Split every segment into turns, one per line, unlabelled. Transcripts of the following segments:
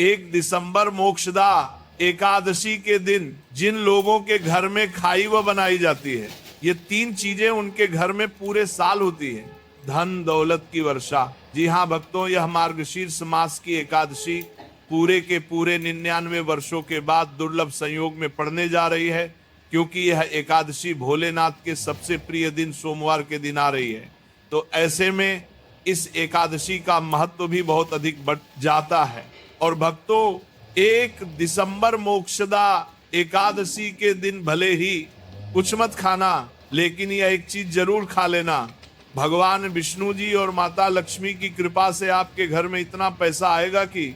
1 दिसंबर मोक्षदा एकादशी के दिन जिन लोगों के घर में खाई व बनाई जाती है, ये 3 चीजें उनके घर में पूरे साल होती है। धन दौलत की वर्षा। जी हाँ भक्तों, यह मार्गशीर्ष मास की एकादशी पूरे के पूरे 99 वर्षों के बाद दुर्लभ संयोग में पड़ने जा रही है, क्योंकि यह एकादशी भोलेनाथ के सबसे प्रिय दिन सोमवार के दिन आ रही है। तो ऐसे में इस एकादशी का महत्व भी बहुत अधिक बढ़ जाता है। और भक्तों, 1 दिसंबर मोक्षदा एकादशी के दिन भले ही कुछ मत खाना, लेकिन यह एक चीज जरूर खा लेना। भगवान विष्णु जी और माता लक्ष्मी की कृपा से आपके घर में इतना पैसा आएगा कि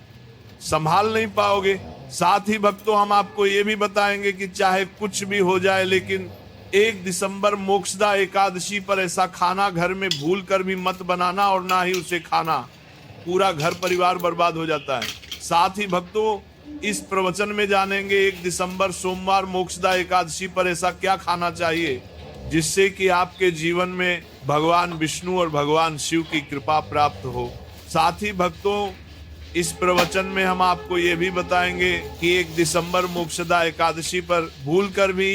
संभाल नहीं पाओगे। साथ ही भक्तों, हम आपको ये भी बताएंगे कि चाहे कुछ भी हो जाए, लेकिन 1 दिसंबर मोक्षदा एकादशी पर ऐसा खाना घर में भूल कर भी मत बनाना, और ना ही उसे खाना, पूरा घर परिवार बर्बाद हो जाता है। साथ ही भक्तों, इस प्रवचन में जानेंगे 1 दिसंबर सोमवार मोक्षदा एकादशी पर ऐसा क्या खाना चाहिए जिससे कि आपके जीवन में भगवान विष्णु और भगवान शिव की कृपा प्राप्त हो। साथ ही भक्तों, इस प्रवचन में हम आपको ये भी बताएंगे कि 1 दिसंबर मोक्षदा एकादशी पर भूल कर भी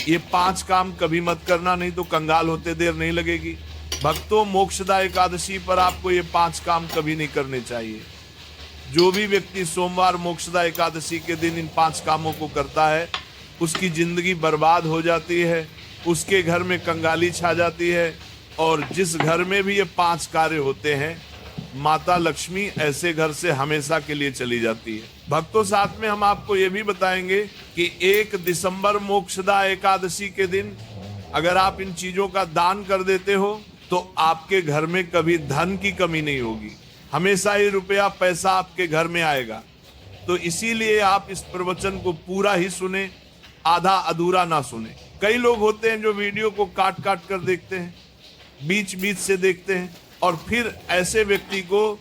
ये 5 काम कभी मत करना, नहीं तो कंगाल होते देर नहीं लगेगी। भक्तों, मोक्षदा एकादशी पर आपको ये 5 काम कभी नहीं करने चाहिए। जो भी व्यक्ति सोमवार मोक्षदा एकादशी के दिन इन 5 कामों को करता है, उसकी जिंदगी बर्बाद हो जाती है, उसके घर में कंगाली छा जाती है, और जिस घर में भी ये 5 कार्य होते हैं, माता लक्ष्मी ऐसे घर से हमेशा के लिए चली जाती है। भक्तों, साथ में हम आपको ये भी बताएंगे कि 1 दिसंबर मोक्षदा एकादशी के दिन अगर आप इन चीजों का दान कर देते हो तो आपके घर में कभी धन की कमी नहीं होगी, हमेशा ही रुपया पैसा आपके घर में आएगा। तो इसीलिए आप इस प्रवचन को पूरा ही सुने, आधा अधूरा ना सुने। कई लोग होते हैं जो वीडियो को काट काट कर देखते हैं, बीच बीच से देखते हैं, और फिर ऐसे व्यक्ति को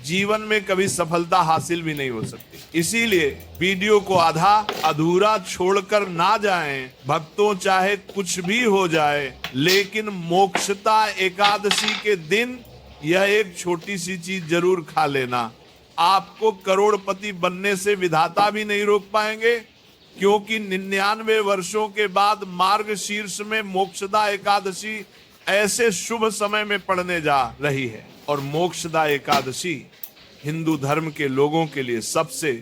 जीवन में कभी सफलता हासिल भी नहीं हो सकती। इसीलिए वीडियो को आधा अधूरा छोड़कर ना जाएं। भक्तों, चाहे कुछ भी हो जाए, लेकिन मोक्षदा एकादशी के दिन यह एक छोटी सी चीज जरूर खा लेना। आपको करोड़पति बनने से विधाता भी नहीं रोक पाएंगे, क्योंकि 99 वर्षों के बाद मार्गशीर्ष में मोक्षदा एकादशी ऐसे शुभ समय में पड़ने जा रही है। और मोक्षदा एकादशी हिंदू धर्म के लोगों के लिए सबसे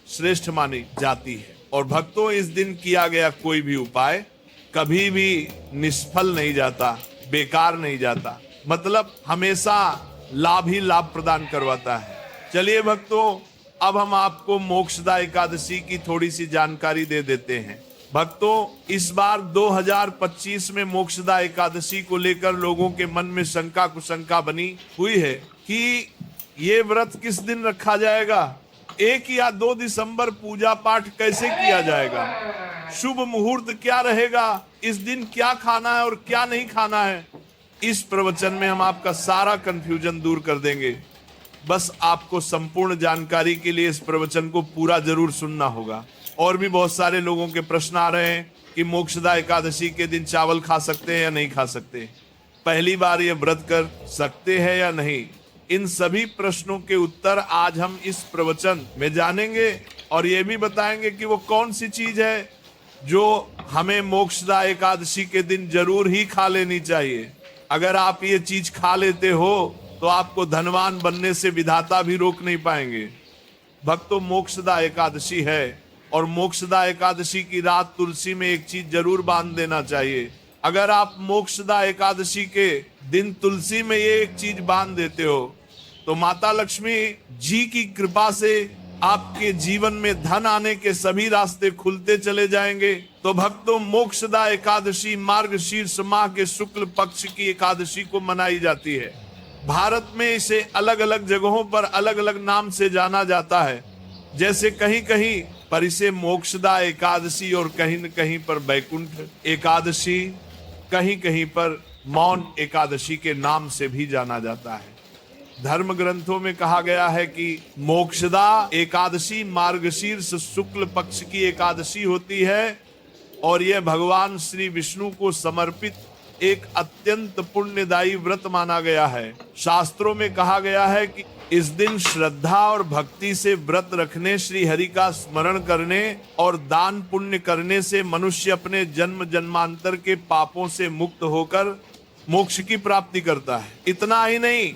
श्रेष्ठ मानी जाती है। और भक्तों, इस दिन किया गया कोई भी उपाय कभी भी निष्फल नहीं जाता, बेकार नहीं जाता, मतलब हमेशा लाभ ही लाभ प्रदान करवाता है। चलिए भक्तों, अब हम आपको मोक्षदा एकादशी की थोड़ी सी जानकारी दे देते हैं। भक्तों, इस बार 2025 में मोक्षदा एकादशी को लेकर लोगों के मन में शंका कुशंका बनी हुई है कि ये व्रत किस दिन रखा जाएगा, 1 या 2 दिसंबर पूजा पाठ कैसे किया जाएगा, शुभ मुहूर्त क्या रहेगा, इस दिन क्या खाना है और क्या नहीं खाना है। इस प्रवचन में हम आपका सारा कंफ्यूजन दूर कर देंगे। बस आपको संपूर्ण जानकारी के लिए इस प्रवचन को पूरा जरूर सुनना होगा। और भी बहुत सारे लोगों के प्रश्न आ रहे हैं कि मोक्षदा एकादशी के दिन चावल खा सकते हैं या नहीं खा सकते, पहली बार ये व्रत कर सकते हैं या नहीं। इन सभी प्रश्नों के उत्तर आज हम इस प्रवचन में जानेंगे, और ये भी बताएंगे कि वो कौन सी चीज है जो हमें मोक्षदा एकादशी के दिन जरूर ही खा लेनी चाहिए। अगर आप ये चीज खा लेते हो तो आपको धनवान बनने से विधाता भी रोक नहीं पाएंगे। भक्तों, मोक्षदा एकादशी है, और मोक्षदा एकादशी की रात तुलसी में एक चीज जरूर बांध देना चाहिए। अगर आप मोक्षदा एकादशी के दिन तुलसी में ये एक चीज बांध देते हो तो माता लक्ष्मी जी की कृपा से आपके जीवन में धन आने के सभी रास्ते खुलते चले जाएंगे। तो भक्तों, मोक्षदा एकादशी मार्गशीर्ष माह के शुक्ल पक्ष की एकादशी को मनाई जाती है। भारत में इसे अलग अलग जगहों पर अलग अलग नाम से जाना जाता है। जैसे कहीं कहीं पर इसे मोक्षदा एकादशी और कहीं न कहीं पर बैकुंठ एकादशी, कहीं कहीं पर मौन एकादशी के नाम से भी जाना जाता है। धर्म ग्रंथों में कहा गया है कि मोक्षदा एकादशी मार्गशीर्ष शुक्ल पक्ष की एकादशी होती है, और यह भगवान श्री विष्णु को समर्पित एक अत्यंत पुण्यदायी व्रत माना गया है। शास्त्रों में कहा गया है कि इस दिन श्रद्धा और भक्ति से व्रत रखने, श्री हरि का स्मरण करने और दान पुण्य करने से मनुष्य अपने जन्म जन्मांतर के पापों से मुक्त होकर मोक्ष की प्राप्ति करता है। इतना ही नहीं,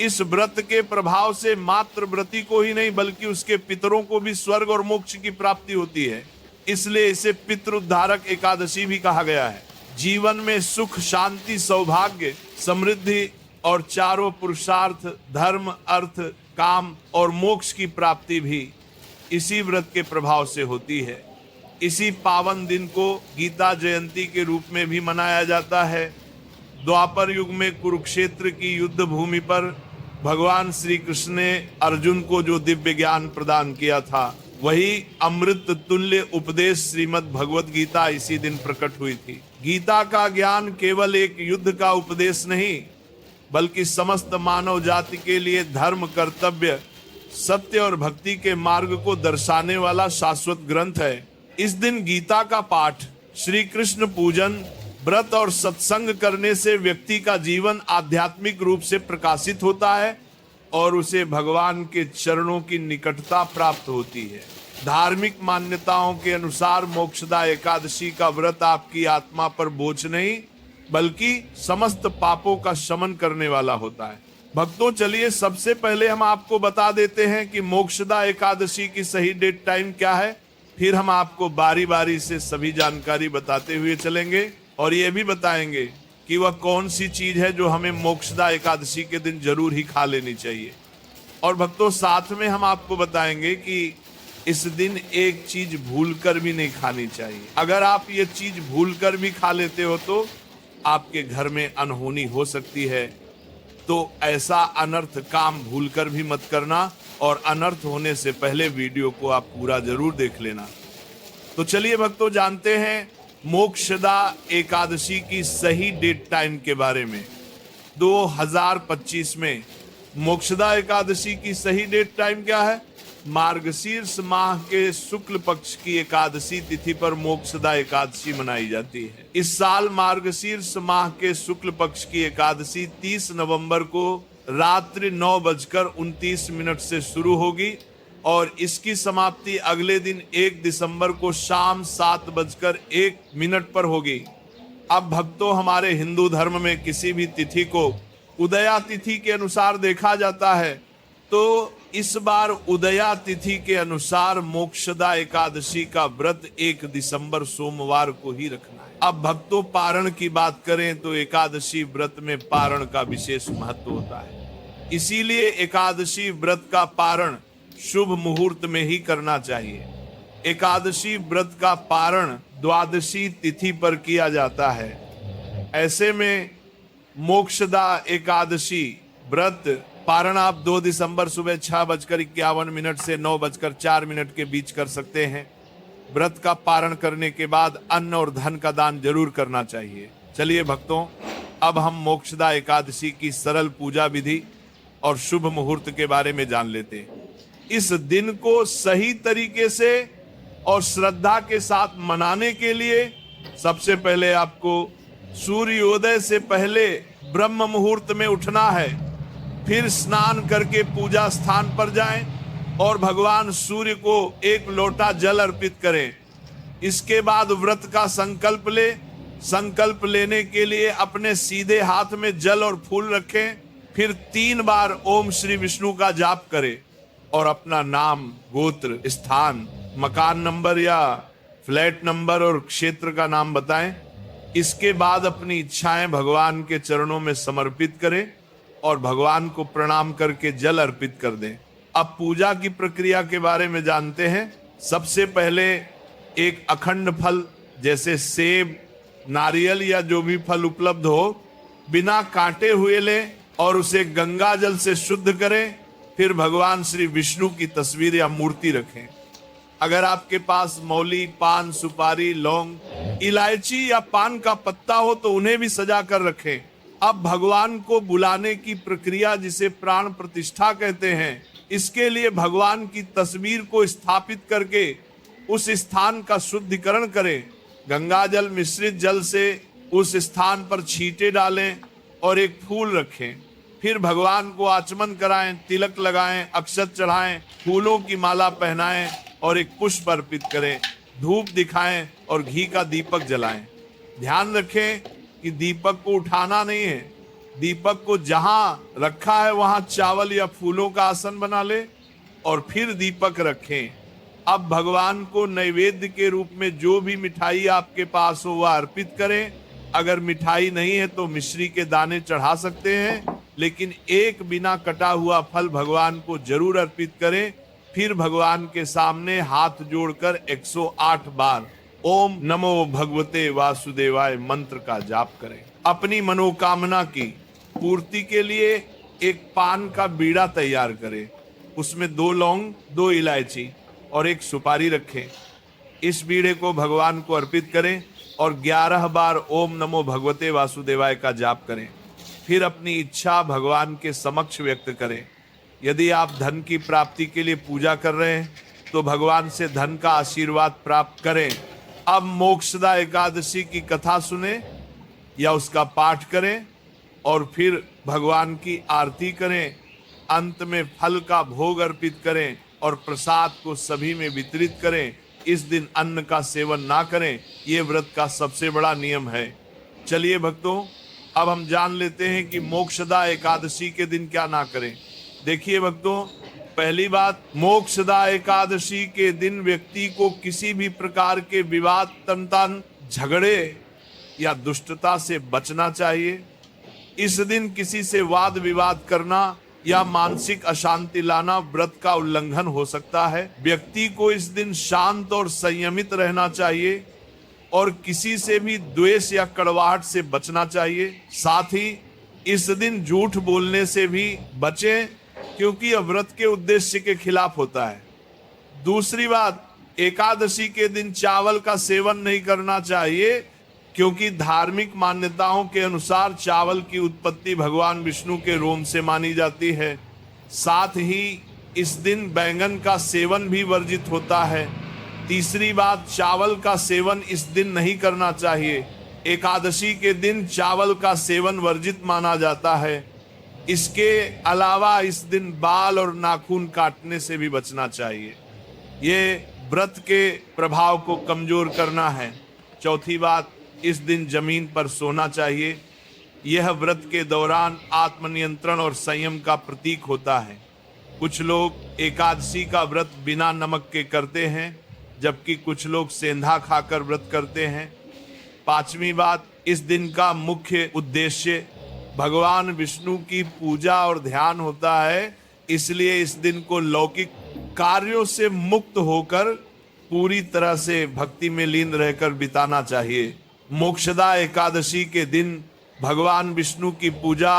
इस व्रत के प्रभाव से मात्र व्रती को ही नहीं बल्कि उसके पितरों को भी स्वर्ग और मोक्ष की प्राप्ति होती है। इसलिए इसे पितृउद्धारक एकादशी भी कहा गया है। जीवन में सुख, शांति, सौभाग्य, समृद्धि और चारों पुरुषार्थ, धर्म, अर्थ, काम और मोक्ष की प्राप्ति भी इसी व्रत के प्रभाव से होती है। इसी पावन दिन को गीता जयंती के रूप में भी मनाया जाता है। द्वापर युग में कुरुक्षेत्र की युद्ध भूमि पर भगवान श्री कृष्ण ने अर्जुन को जो दिव्य ज्ञान प्रदान किया था, वही अमृत तुल्य उपदेश श्रीमद् भगवत गीता इसी दिन प्रकट हुई थी। गीता का ज्ञान केवल एक युद्ध का उपदेश नहीं बल्कि समस्त मानव जाति के लिए धर्म, कर्तव्य, सत्य और भक्ति के मार्ग को दर्शाने वाला शाश्वत ग्रंथ है। इस दिन गीता का पाठ, श्री कृष्ण पूजन, व्रत और सत्संग करने से व्यक्ति का जीवन आध्यात्मिक रूप से प्रकाशित होता है और उसे भगवान के चरणों की निकटता प्राप्त होती है। धार्मिक मान्यताओं के अनुसार मोक्षदा एकादशी का व्रत आपकी आत्मा पर बोझ नहीं बल्कि समस्त पापों का शमन करने वाला होता है। भक्तों, चलिए सबसे पहले हम आपको बता देते हैं कि मोक्षदा एकादशी की सही डेट टाइम क्या है। फिर हम आपको बारी बारी से सभी जानकारी बताते हुए चलेंगे और ये भी बताएंगे कि वह कौन सी चीज है जो हमें मोक्षदा एकादशी के दिन जरूर ही खा लेनी चाहिए। और भक्तों, साथ में हम आपको बताएंगे कि इस दिन एक चीज भूलकर भी नहीं खानी चाहिए। अगर आप ये चीज भूलकर भी खा लेते हो तो आपके घर में अनहोनी हो सकती है। तो ऐसा अनर्थ काम भूलकर भी मत करना और अनर्थ होने से पहले वीडियो को आप पूरा जरूर देख लेना। तो चलिए भक्तों, जानते हैं मोक्षदा एकादशी की सही डेट टाइम के बारे में। 2025 में मोक्षदा एकादशी की सही डेट टाइम क्या है? मार्गशीर्ष माह के शुक्ल पक्ष की एकादशी तिथि पर मोक्षदा एकादशी मनाई जाती है। इस साल मार्गशीर्ष माह के शुक्ल पक्ष की एकादशी 30 नवंबर को रात्रि 9:29 से शुरू होगी और इसकी समाप्ति अगले दिन 1 दिसंबर को शाम 7:01 पर होगी। अब भक्तों, हमारे हिंदू धर्म में किसी भी तिथि को उदया तिथि के अनुसार देखा जाता है, तो इस बार उदया तिथि के अनुसार मोक्षदा एकादशी का व्रत 1 दिसंबर सोमवार को ही रखना है। अब भक्तों, पारण की बात करें तो एकादशी व्रत में पारण का विशेष महत्व होता है। इसीलिए एकादशी व्रत का पारण शुभ मुहूर्त में ही करना चाहिए। एकादशी व्रत का पारण द्वादशी तिथि पर किया जाता है। ऐसे में मोक्षदा एकादशी व्रत पारण आप 2 दिसंबर सुबह 6:51 से 9:04 के बीच कर सकते हैं। व्रत का पारण करने के बाद अन्न और धन का दान जरूर करना चाहिए। चलिए भक्तों, अब हम मोक्षदा एकादशी की सरल पूजा विधि और शुभ मुहूर्त के बारे में जान लेते हैं। इस दिन को सही तरीके से और श्रद्धा के साथ मनाने के लिए सबसे पहले आपको सूर्योदय से पहले ब्रह्म मुहूर्त में उठना है। फिर स्नान करके पूजा स्थान पर जाएं और भगवान सूर्य को 1 लोटा जल अर्पित करें। इसके बाद व्रत का संकल्प ले। संकल्प लेने के लिए अपने सीधे हाथ में जल और फूल रखें। फिर 3 बार ओम श्री विष्णु का जाप करें और अपना नाम, गोत्र, स्थान, मकान नंबर या फ्लैट नंबर और क्षेत्र का नाम बताएं। इसके बाद अपनी इच्छाएं भगवान के चरणों में समर्पित करें और भगवान को प्रणाम करके जल अर्पित कर दें। अब पूजा की प्रक्रिया के बारे में जानते हैं। सबसे पहले एक अखंड फल जैसे सेब, नारियल या जो भी फल उपलब्ध हो, बिना काटे हुए लें और उसे गंगा जल से शुद्ध करें। फिर भगवान श्री विष्णु की तस्वीर या मूर्ति रखें। अगर आपके पास मौली, पान, सुपारी, लौंग, इलायची या पान का पत्ता हो तो उन्हें भी सजा कर रखें। अब भगवान को बुलाने की प्रक्रिया, जिसे प्राण प्रतिष्ठा कहते हैं, इसके लिए भगवान की तस्वीर को स्थापित करके उस स्थान का शुद्धिकरण करें। गंगा जल मिश्रित जल से उस स्थान पर छींटे डालें और एक फूल रखें। फिर भगवान को आचमन कराएं, तिलक लगाएं, अक्षत चढ़ाएं, फूलों की माला पहनाएं और एक पुष्प अर्पित करें, धूप दिखाएं और घी का दीपक जलाएं। ध्यान रखें कि दीपक को उठाना नहीं है, दीपक को जहां रखा है वहां चावल या फूलों का आसन बना ले और फिर दीपक रखें। अब भगवान को नैवेद्य के रूप में जो भी मिठाई आपके पास हो वह अर्पित करें। अगर मिठाई नहीं है तो मिश्री के दाने चढ़ा सकते हैं, लेकिन एक बिना कटा हुआ फल भगवान को जरूर अर्पित करें। फिर भगवान के सामने हाथ जोड़कर 108 बार ओम नमो भगवते वासुदेवाय मंत्र का जाप करें। अपनी मनोकामना की पूर्ति के लिए एक पान का बीड़ा तैयार करें, उसमें 2 लौंग, 2 इलायची और 1 सुपारी रखें। इस बीड़े को भगवान को अर्पित करें और 11 बार ओम नमो भगवते वासुदेवाय का जाप करें। फिर अपनी इच्छा भगवान के समक्ष व्यक्त करें। यदि आप धन की प्राप्ति के लिए पूजा कर रहे हैं तो भगवान से धन का आशीर्वाद प्राप्त करें। अब मोक्षदा एकादशी की कथा सुने या उसका पाठ करें और फिर भगवान की आरती करें। अंत में फल का भोग अर्पित करें और प्रसाद को सभी में वितरित करें। इस दिन अन्न का सेवन ना करें, ये व्रत का सबसे बड़ा नियम है। चलिए भक्तों, अब हम जान लेते हैं कि मोक्षदा एकादशी के दिन क्या ना करें। देखिए भक्तों, पहली बात, मोक्षदा एकादशी के दिन व्यक्ति को किसी भी प्रकार के विवाद, तंतन, झगड़े या दुष्टता से बचना चाहिए। इस दिन किसी से वाद विवाद करना या मानसिक अशांति लाना व्रत का उल्लंघन हो सकता है। व्यक्ति को इस दिन शांत और संयमित रहना चाहिए और किसी से भी द्वेष या कड़वाहट से बचना चाहिए। साथ ही इस दिन झूठ बोलने से भी बचें, क्योंकि यह व्रत के उद्देश्य के खिलाफ होता है। दूसरी बात, एकादशी के दिन चावल का सेवन नहीं करना चाहिए, क्योंकि धार्मिक मान्यताओं के अनुसार चावल की उत्पत्ति भगवान विष्णु के रोम से मानी जाती है। साथ ही इस दिन बैंगन का सेवन भी वर्जित होता है। तीसरी बात, चावल का सेवन इस दिन नहीं करना चाहिए। एकादशी के दिन चावल का सेवन वर्जित माना जाता है। इसके अलावा इस दिन बाल और नाखून काटने से भी बचना चाहिए। ये व्रत के प्रभाव को कमजोर करना है। चौथी बात, इस दिन जमीन पर सोना चाहिए। यह व्रत के दौरान आत्मनियंत्रण और संयम का प्रतीक होता है। कुछ लोग एकादशी का व्रत बिना नमक के करते हैं, जबकि कुछ लोग सेंधा खाकर व्रत करते हैं। पांचवी बात, इस दिन का मुख्य उद्देश्य भगवान विष्णु की पूजा और ध्यान होता है, इसलिए इस दिन को लौकिक कार्यों से मुक्त होकर पूरी तरह से भक्ति में लीन रहकर बिताना चाहिए। मोक्षदा एकादशी के दिन भगवान विष्णु की पूजा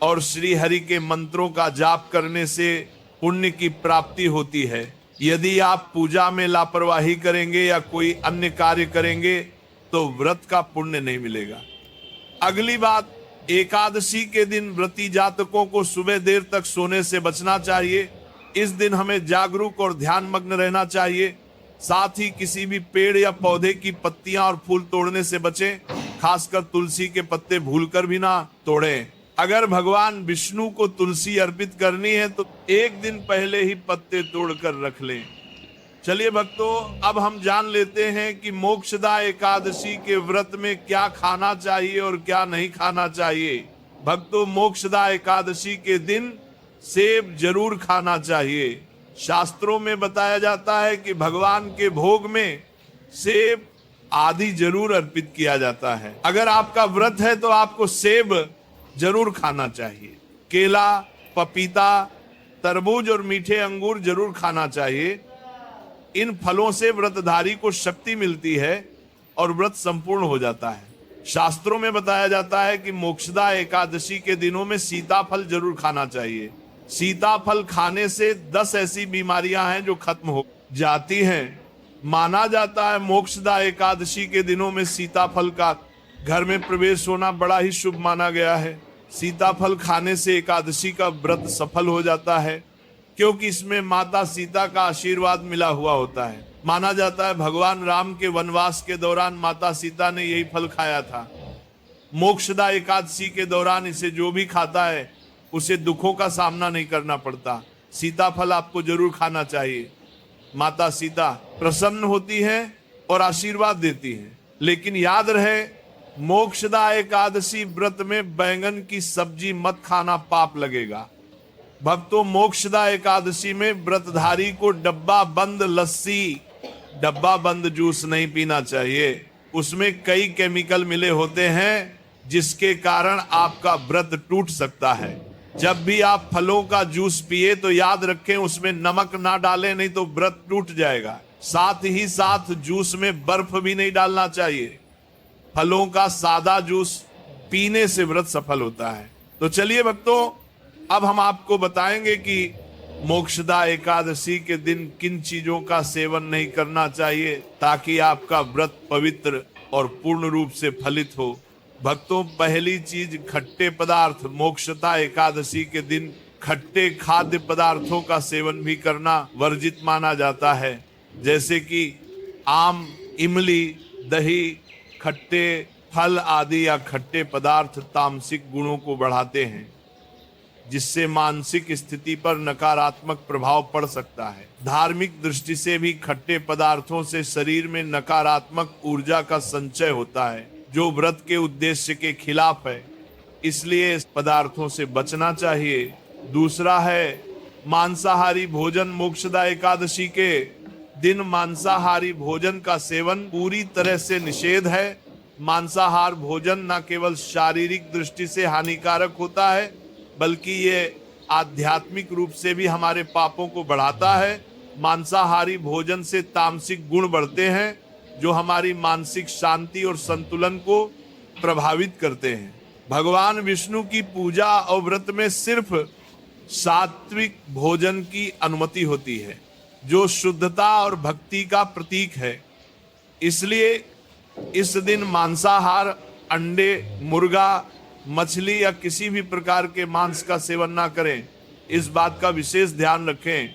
और श्री हरि के मंत्रों का जाप करने से पुण्य की प्राप्ति होती है। यदि आप पूजा में लापरवाही करेंगे या कोई अन्य कार्य करेंगे तो व्रत का पुण्य नहीं मिलेगा। अगली बात, एकादशी के दिन व्रती जातकों को सुबह देर तक सोने से बचना चाहिए। इस दिन हमें जागरूक और ध्यान मग्न रहना चाहिए। साथ ही किसी भी पेड़ या पौधे की पत्तियां और फूल तोड़ने से बचें, खासकर तुलसी के पत्ते भूलकर भी ना तोड़ें। अगर भगवान विष्णु को तुलसी अर्पित करनी है तो एक दिन पहले ही पत्ते तोड़कर रख लें। चलिए भक्तों, अब हम जान लेते हैं कि मोक्षदा एकादशी के व्रत में क्या खाना चाहिए और क्या नहीं खाना चाहिए। भक्तों, मोक्षदा एकादशी के दिन सेब जरूर खाना चाहिए। शास्त्रों में बताया जाता है कि भगवान के भोग में सेब आदि जरूर अर्पित किया जाता है। अगर आपका व्रत है तो आपको सेब जरूर खाना चाहिए। केला, पपीता, तरबूज और मीठे अंगूर जरूर खाना चाहिए। इन फलों से व्रतधारी को शक्ति मिलती है और व्रत संपूर्ण हो जाता है। शास्त्रों में बताया जाता है कि मोक्षदा एकादशी के दिनों में सीताफल जरूर खाना चाहिए। सीताफल खाने से 10 ऐसी बीमारियां हैं जो खत्म हो जाती हैं। माना जाता है मोक्षदा एकादशी के दिनों में सीताफल का घर में प्रवेश होना बड़ा ही शुभ माना गया है। सीताफल खाने से एकादशी का व्रत सफल हो जाता है, क्योंकि इसमें माता सीता का आशीर्वाद मिला हुआ होता है। माना जाता है भगवान राम के वनवास के दौरान माता सीता ने यही फल खाया था। मोक्षदा एकादशी के दौरान इसे जो भी खाता है उसे दुखों का सामना नहीं करना पड़ता। सीताफल आपको जरूर खाना चाहिए। माता सीता प्रसन्न होती है और आशीर्वाद देती है। लेकिन याद रहे, मोक्षदा एकादशी व्रत में बैंगन की सब्जी मत खाना, पाप लगेगा। भक्तों, मोक्षदा एकादशी में व्रतधारी को डब्बा बंद लस्सी, डब्बा बंद जूस नहीं पीना चाहिए। उसमें कई केमिकल मिले होते हैं जिसके कारण आपका व्रत टूट सकता है। जब भी आप फलों का जूस पिए तो याद रखें उसमें नमक ना डालें, नहीं तो व्रत टूट जाएगा। साथ ही साथ जूस में बर्फ भी नहीं डालना चाहिए। फलों का सादा जूस पीने से व्रत सफल होता है। तो चलिए भक्तों, अब हम आपको बताएंगे कि मोक्षदा एकादशी के दिन किन चीजों का सेवन नहीं करना चाहिए ताकि आपका व्रत पवित्र और पूर्ण रूप से फलित हो। भक्तों, पहली चीज खट्टे पदार्थ। मोक्षदा एकादशी के दिन खट्टे खाद्य पदार्थों का सेवन भी करना वर्जित माना जाता है, जैसे कि आम, इमली, दही, खट्टे फल आदि या खट्टे पदार्थ तामसिक गुणों को बढ़ाते हैं, जिससे मानसिक स्थिति पर नकारात्मक प्रभाव पड़ सकता है। धार्मिक दृष्टि से भी खट्टे पदार्थों से शरीर में नकारात्मक ऊर्जा का संचय होता है, जो व्रत के उद्देश्य के खिलाफ है। इसलिए इस पदार्थों से बचना चाहिए। दूसरा है मांसाहारी भोजन। मोक्षदा एकादशी के दिन मांसाहारी भोजन का सेवन पूरी तरह से निषेध है। मांसाहार भोजन न केवल शारीरिक दृष्टि से हानिकारक होता है, बल्कि ये आध्यात्मिक रूप से भी हमारे पापों को बढ़ाता है। मांसाहारी भोजन से तामसिक गुण बढ़ते हैं, जो हमारी मानसिक शांति और संतुलन को प्रभावित करते हैं। भगवान विष्णु की पूजा और व्रत में सिर्फ सात्विक भोजन की अनुमति होती है, जो शुद्धता और भक्ति का प्रतीक है। इसलिए इस दिन मांसाहार, अंडे, मुर्गा, मछली या किसी भी प्रकार के मांस का सेवन ना करें। इस बात का विशेष ध्यान रखें।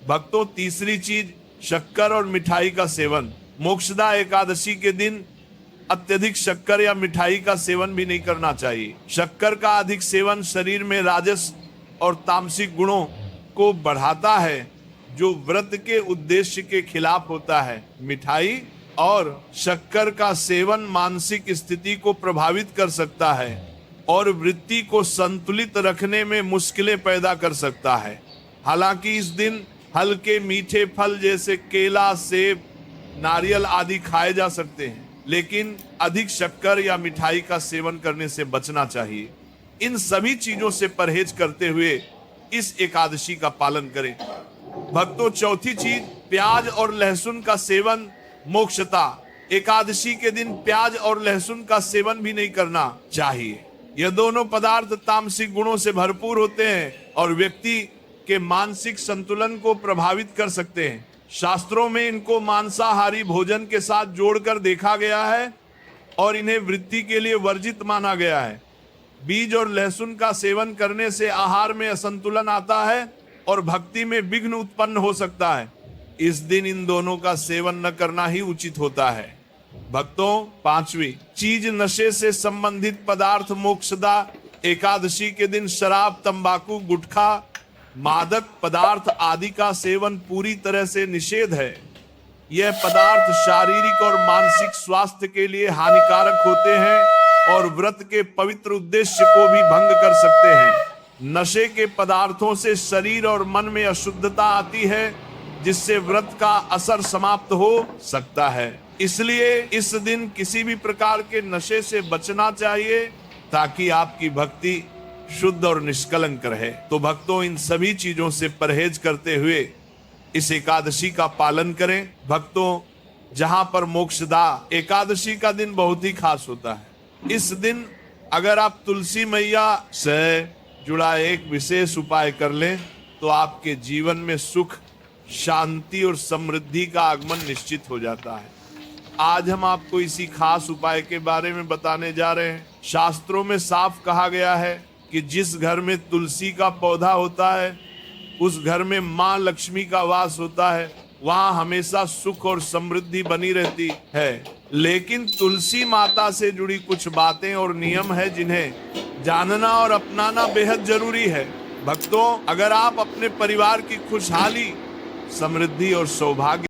भक्तों, तीसरी चीज शक्कर और मिठाई का सेवन। मोक्षदा एकादशी के दिन अत्यधिक शक्कर या मिठाई का सेवन भी नहीं करना चाहिए। शक्कर का अधिक सेवन शरीर में राजस और तामसिक गुणों को बढ़ाता है, जो व्रत के उद्देश्य के खिलाफ होता है। मिठाई और शक्कर का सेवन मानसिक स्थिति को प्रभावित कर सकता है और वृत्ति को संतुलित रखने में मुश्किलें पैदा कर सकता है। हालांकि इस दिन हल्के मीठे फल जैसे केला, सेब, नारियल आदि खाए जा सकते हैं, लेकिन अधिक शक्कर या मिठाई का सेवन करने से बचना चाहिए। इन सभी चीजों से परहेज करते हुए इस एकादशी का पालन करें। भक्तों, चौथी चीज प्याज और लहसुन का सेवन। मोक्षदा एकादशी के दिन प्याज और लहसुन का सेवन भी नहीं करना चाहिए। यह दोनों पदार्थ तामसिक गुणों से भरपूर होते हैं और व्यक्ति के मानसिक संतुलन को प्रभावित कर सकते हैं। शास्त्रों में इनको मांसाहारी भोजन के साथ जोड़कर देखा गया है और इन्हें वृत्ति के लिए वर्जित माना गया है। बीज और लहसुन का सेवन करने से आहार में असंतुलन आता है और भक्ति में विघ्न उत्पन्न हो सकता है। इस दिन इन दोनों का सेवन न करना ही उचित होता है। भक्तों, पांचवी चीज नशे से संबंधित पदार्थ। मोक्षदा एकादशी के दिन शराब, तंबाकू, गुटखा, मादक पदार्थ आदि का सेवन पूरी तरह से निषेध है। यह पदार्थ शारीरिक और मानसिक स्वास्थ्य के लिए हानिकारक होते हैं और व्रत के पवित्र उद्देश्य को भी भंग कर सकते हैं। नशे के पदार्थों से शरीर और मन में अशुद्धता आती है, जिससे व्रत का असर समाप्त हो सकता है। इसलिए इस दिन किसी भी प्रकार के नशे से बचना चाहिए ताकि आपकी भक्ति शुद्ध और निष्कलंक रहे। तो भक्तों, इन सभी चीजों से परहेज करते हुए इस एकादशी का पालन करें। भक्तों, जहां पर मोक्षदा एकादशी का दिन बहुत ही खास होता है। इस दिन अगर आप तुलसी मैया से जुड़ा एक विशेष उपाय कर लें तो आपके जीवन में सुख, शांति और समृद्धि का आगमन निश्चित हो जाता है। आज हम आपको इसी खास उपाय के बारे में बताने जा रहे हैं। शास्त्रों में साफ कहा गया है कि जिस घर में तुलसी का पौधा होता है उस घर में मां लक्ष्मी का वास होता है वहाँ हमेशा सुख और समृद्धि बनी रहती है। लेकिन तुलसी माता से जुड़ी कुछ बातें और नियम है जिन्हें जानना और अपनाना बेहद जरूरी है। भक्तों, अगर आप अपने परिवार की खुशहाली, समृद्धि और सौभाग्य